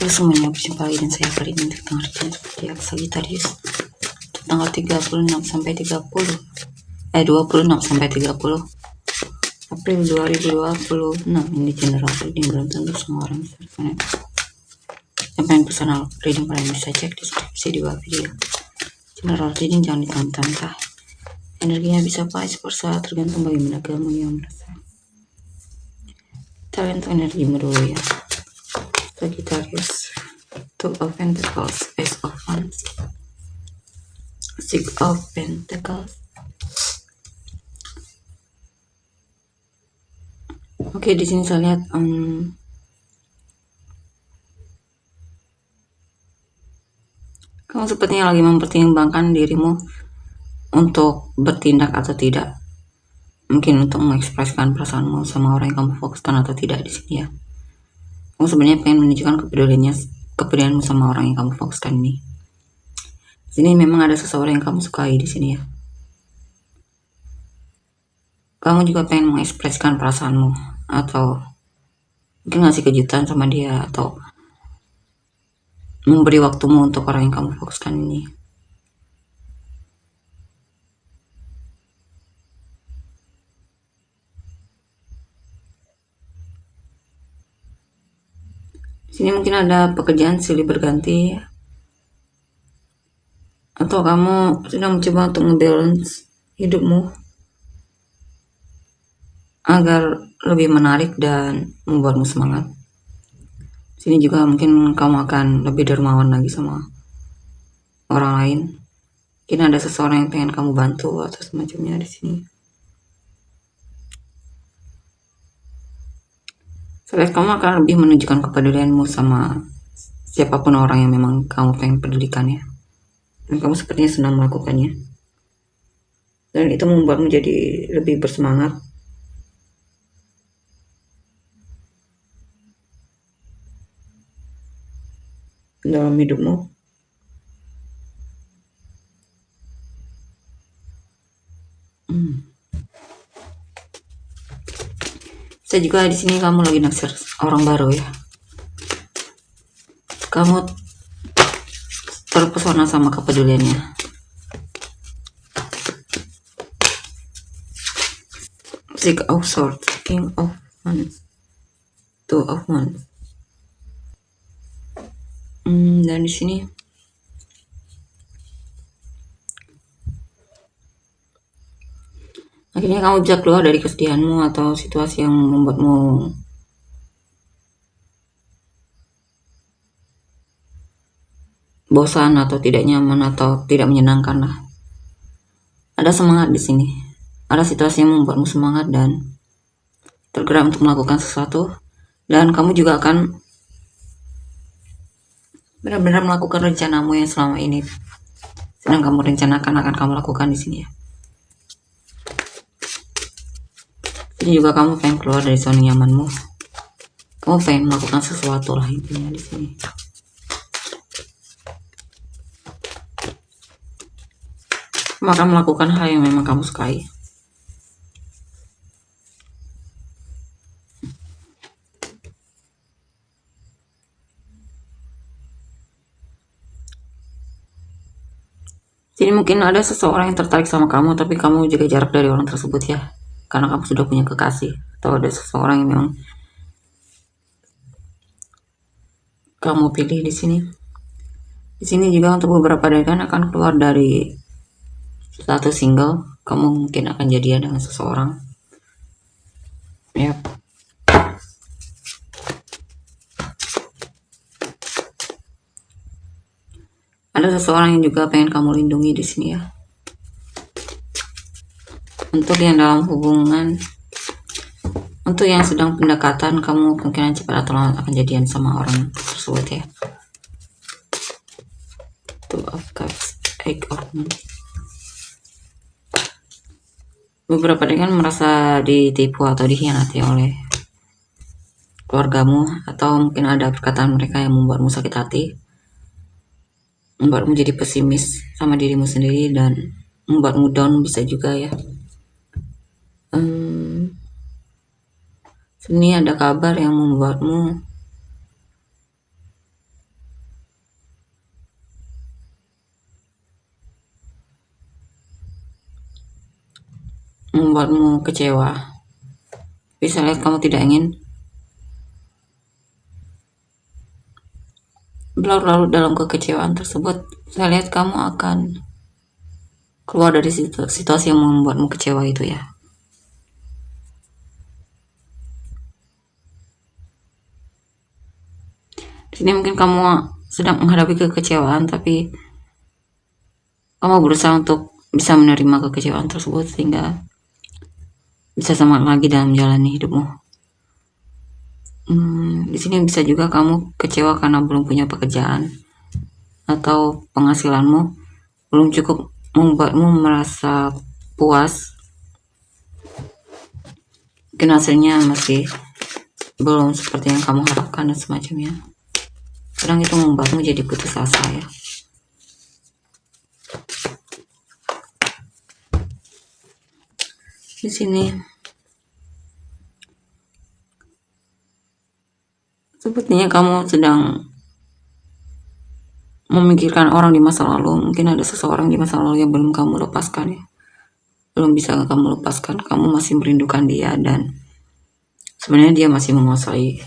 Halo semuanya, berjumpa lagi dengan saya kali ini tentang review seperti apa Sagittarius tanggal 36 sampai 26 sampai 30 April 2026. Ini general reading, belum tentu semua orang bisa connect. Yang pengen personal reading kalian bisa cek deskripsi di bawah video. General reading jangan ditantang-tantang, energinya bisa pas per saat, tergantung bagaimana kamu yang merasa. Kita lihat energimu dulu ya Sagittarius. Two of Pentacles, Ace of Wands, Six of Pentacles. Oke, di sini saya lihat kamu sepertinya lagi mempertimbangkan dirimu untuk bertindak atau tidak. Mungkin untuk mengekspresikan perasaanmu sama orang yang kamu fokuskan atau tidak di sini ya. Kamu sebenarnya pengen menunjukkan kepedulianmu sama orang yang kamu fokuskan ini. Di sini memang ada seseorang yang kamu sukai di sini ya. Kamu juga pengen mengekspresikan perasaanmu atau mungkin ngasih kejutan sama dia atau memberi waktumu untuk orang yang kamu fokuskan ini. Di sini mungkin ada pekerjaan silih berganti atau kamu sedang mencoba untuk ngebalance hidupmu agar lebih menarik dan membuatmu semangat. Di sini juga mungkin kamu akan lebih dermawan lagi sama orang lain. Mungkin ada seseorang yang pengen kamu bantu atau semacamnya di sini. Saya lihat kamu akan lebih menunjukkan kepedulianmu sama siapapun orang yang memang kamu pengen pedulikan ya. Dan kamu sepertinya senang melakukannya. Dan itu membuatmu jadi lebih bersemangat. Dalam hidupmu. Saya juga di sini kamu lagi naksir orang baru ya. Kamu terpesona sama kepeduliannya. Six of Swords, King of Wands, Two of Wands. Dan di sini akhirnya kamu bisa keluar dari kesedihanmu atau situasi yang membuatmu bosan atau tidak nyaman atau tidak menyenangkan lah. Ada semangat di sini. Ada situasi yang membuatmu semangat dan tergerak untuk melakukan sesuatu, dan kamu juga akan benar-benar melakukan rencanamu yang selama ini sedang kamu rencanakan akan kamu lakukan di sini ya. Ini juga kamu pengen keluar dari zona nyamanmu. Kamu pengen melakukan sesuatu lah intinya di sini. Kamu akan melakukan hal yang memang kamu sukai. Jadi mungkin ada seseorang yang tertarik sama kamu, tapi kamu jaga jarak dari orang tersebut ya. Karena kamu sudah punya kekasih, atau ada seseorang yang memang kamu pilih di sini. Di sini juga untuk beberapa dari kalian akan keluar dari status single. Kamu mungkin akan jadian dengan seseorang. Yap. Ada seseorang yang juga pengen kamu lindungi di sini ya. Untuk yang dalam hubungan, untuk yang sedang pendekatan, kamu kemungkinan cepat atau lambat akan jadian sama orang tersebut ya. Two of Cups, Eight of Wands. Beberapa dari kan merasa ditipu atau dikhianati oleh keluargamu, atau mungkin ada perkataan mereka yang membuatmu sakit hati, membuatmu jadi pesimis sama dirimu sendiri dan membuatmu down bisa juga ya. Sini ada kabar yang membuatmu membuatmu kecewa. Bisa lihat kamu tidak ingin berlarut-larut dalam kekecewaan tersebut. Saya lihat kamu akan keluar dari situasi yang membuatmu kecewa itu ya. Di sini mungkin kamu sedang menghadapi kekecewaan, tapi kamu berusaha untuk bisa menerima kekecewaan tersebut sehingga bisa semangat lagi dalam menjalani hidupmu. Di sini bisa juga kamu kecewa karena belum punya pekerjaan atau penghasilanmu belum cukup membuatmu merasa puas. Mungkin hasilnya masih belum seperti yang kamu harapkan dan semacamnya. Kadang itu membuatmu jadi putus asa ya. Di sini sepertinya kamu sedang memikirkan orang di masa lalu. Mungkin ada seseorang di masa lalu yang belum kamu lepaskan ya. Belum bisa kamu lepaskan. Kamu masih merindukan dia dan sebenarnya dia masih menguasai.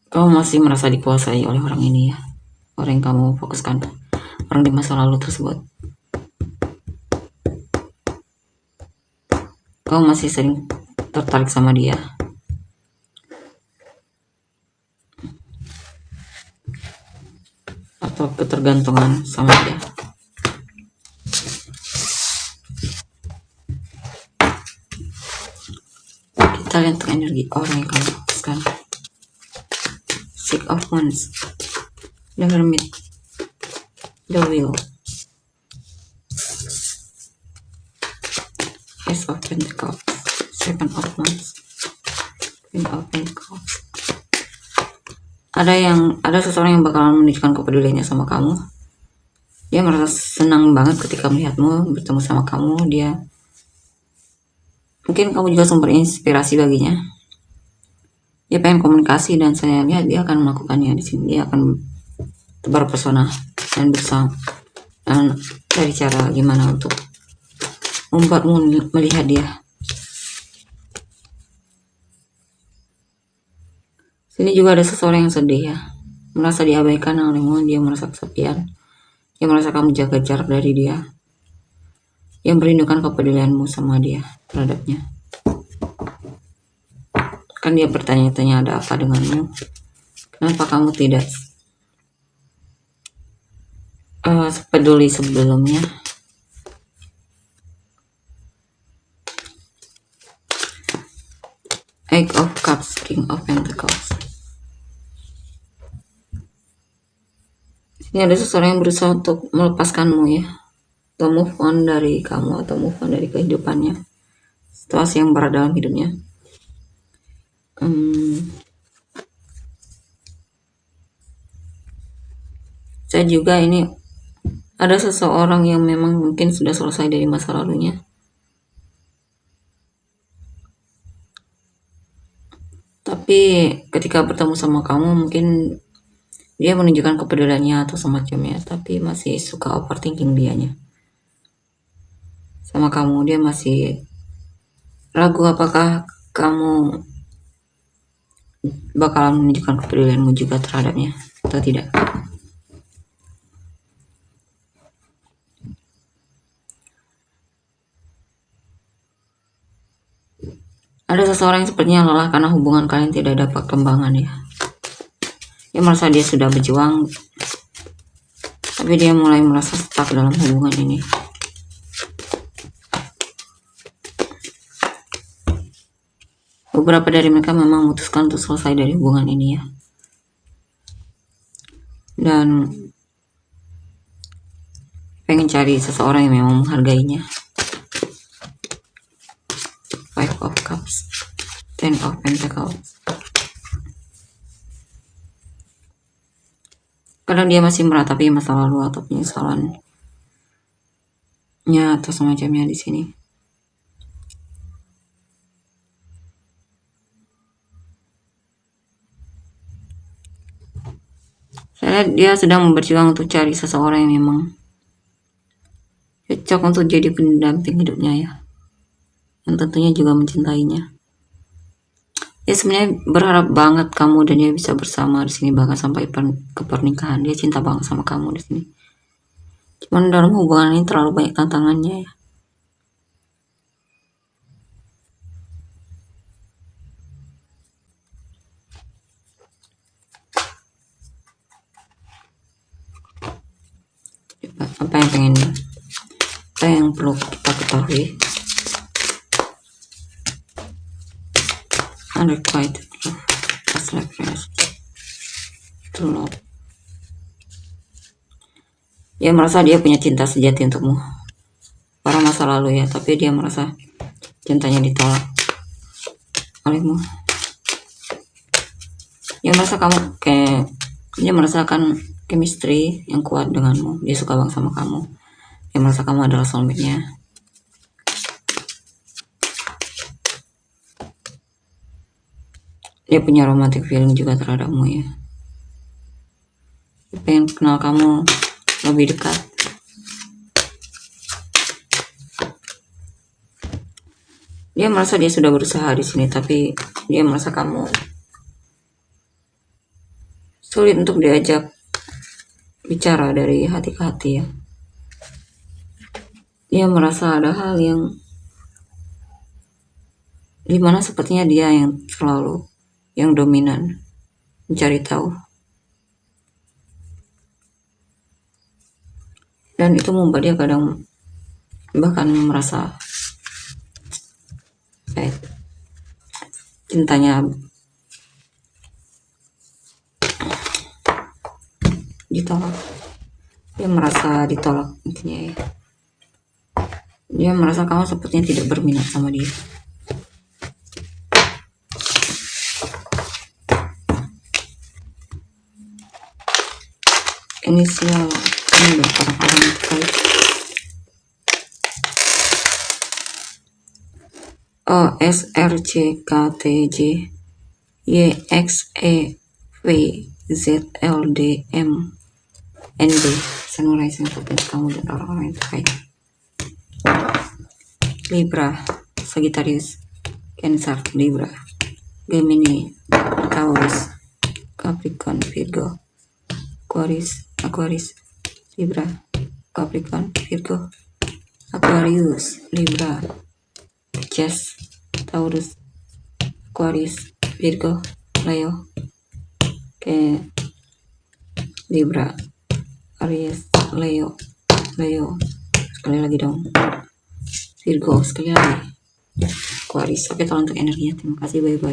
Kamu masih merasa dikuasai oleh orang ini ya. Orang yang kamu fokuskan. Orang di masa lalu tersebut. Kamu masih sering tertarik sama dia. Atau ketergantungan sama dia. Kita lihat untuk energi orang yang kamu fokuskan. Six of Wands, the Hermit, the Wheel, Ace of Pentacles, Seven of Wands, Queen of Pentacles. Ada seseorang yang bakalan menunjukkan kepeduliannya sama kamu. Dia merasa senang banget ketika melihatmu, bertemu sama kamu. Mungkin kamu juga sumber inspirasi baginya. Dia pengen komunikasi dan saya lihat dia akan melakukannya di sini. Dia akan tebar pesona dan berusaha dan cari cara gimana untuk membuatmu melihat dia. Sini juga ada seseorang yang sedih ya, merasa diabaikan olehmu. Dia merasa kesepian. Dia merasa kamu jaga jarak dari dia. Dia merindukan kepedulianmu sama dia terhadapnya. Kan dia bertanya-tanya ada apa denganmu. Kenapa kamu tidak sepeduli sebelumnya? Eight of Cups, King of Pentacles. Ini ada seseorang yang berusaha untuk melepaskanmu ya, atau move on dari kamu, atau move on dari kehidupannya, situasi yang berat dalam hidupnya. Saya juga ini ada seseorang yang memang mungkin sudah selesai dari masa lalunya. Tapi ketika bertemu sama kamu mungkin dia menunjukkan kepeduliannya atau semacamnya, tapi masih suka overthinking dianya sama kamu. Dia masih ragu apakah kamu bakalan menunjukkan kepedulianmu juga terhadapnya atau tidak. Ada seseorang yang sepertinya lelah karena hubungan kalian tidak ada perkembangan ya. Dia merasa dia sudah berjuang, tapi dia mulai merasa stuck dalam hubungan ini. Beberapa dari mereka memang memutuskan untuk selesai dari hubungan ini ya. Dan pengen cari seseorang yang memang menghargainya. Five of Cups, Ten of Pentacles. Kadang dia masih meratapi masa lalu atau penyesalannya atau semacamnya di sini. Saya lihat dia sedang berjuang untuk cari seseorang yang memang cocok untuk jadi pendamping hidupnya ya, yang tentunya juga mencintainya. Ya sebenarnya berharap banget kamu dan dia bisa bersama di sini, bahkan sampai ke pernikahan. Dia cinta banget sama kamu di sini. Cuman dalam hubungan ini terlalu banyak tantangannya ya. Apa yang perlu kita ketahui? Unrequited love, past life relationship, true love. Dia merasa dia punya cinta sejati untukmu para masa lalu ya, tapi dia merasa cintanya ditolak olehmu. Dia merasakan chemistry yang kuat denganmu. Dia suka banget sama kamu. Dia merasa kamu adalah soulmate-nya. Dia punya romantic feeling juga terhadapmu ya. Dia pengen kenal kamu lebih dekat. Dia merasa dia sudah berusaha di sini, tapi dia merasa kamu sulit untuk diajak bicara dari hati ke hati ya. Dia merasa ada hal yang dimana sepertinya dia yang selalu yang dominan mencari tahu, dan itu membuat dia kadang bahkan merasa cintanya ditolak. Dia merasa ditolak intinya ya. Dia merasa kamu sepertinya tidak berminat sama dia. Inisial ini orang-orang terkait. O S R C K T J Y X E V Z L D M N D. Samurai untuk kamu dan orang-orang yang terkait. Libra, Sagittarius, Cancer, Libra, Gemini, Taurus, Capricorn, Virgo, Aquarius, Libra, Capricorn, Virgo, Aquarius, Libra, Pisces, Taurus, Aquarius, Virgo, Leo, Libra, Aries, Leo, sekali lagi dong, Virgo, sekali lagi, Aquarius. Oke, tolong untuk energinya. Terima kasih, bye-bye.